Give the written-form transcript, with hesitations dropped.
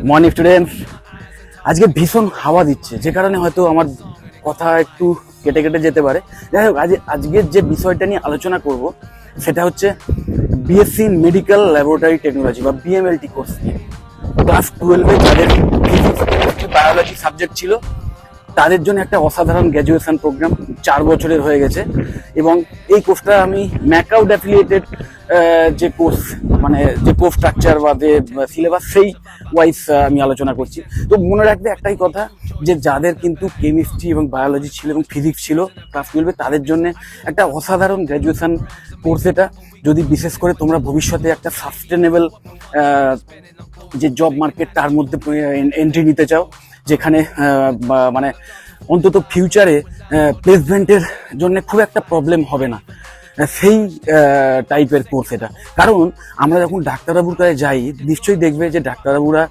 Morning students. আজকে ভীষণ হাওয়া দিচ্ছে, যে কারণে হয়তো আমার কথা একটু কেটে কেটে যেতে পারে। যাই হোক, আজকের যে বিষয়টা নিয়ে আলোচনা করব সেটা হচ্ছে বিএসসি মেডিকেল ল্যাবরেটরি টেকনোলজি বা বিএমএলটি কোর্স নিয়ে। ক্লাস 12-এ যাদের ফিজিক্স কেমিস্ট্রি বায়োলজি সাবজেক্ট ছিল তাদের জন্য একটা অসাধারণ গ্র্যাজুয়েশন প্রোগ্রাম, 4 বছরের হয়ে গেছে। এবং এই কোর্সটা আমি ম্যাকআউট অ্যাফিলিয়েটেড যে কোর্স, মানে যে কোর্স স্ট্রাকচার বা যে সিলেবাস, সেই ওয়াইজ আমি আলোচনা করছি। তো মনে রাখবে একটাই কথা, যে যাদের কিন্তু কেমিস্ট্রি এবং বায়োলজি ছিল এবং ফিজিক্স ছিল ক্লাস 12-এ, তাদের জন্য একটা অসাধারণ গ্র্যাজুয়েশন কোর্স এটা। যদি বিশেষ করে তোমরা ভবিষ্যতে একটা সাস্টেনেবল যে জব মার্কেট তার মধ্যে এন্ট্রি নিতে চাও, যেখানে মানে অন্তত ফিউচারে প্লেসমেন্টের জন্য খুব একটা প্রবলেম হবে না, সেই টাইপের কোর্স এটা। কারণ আমরা যখন ডাক্তারবাবুর কাছে যাই, নিশ্চয়ই দেখবে যে ডাক্তারবাবুরা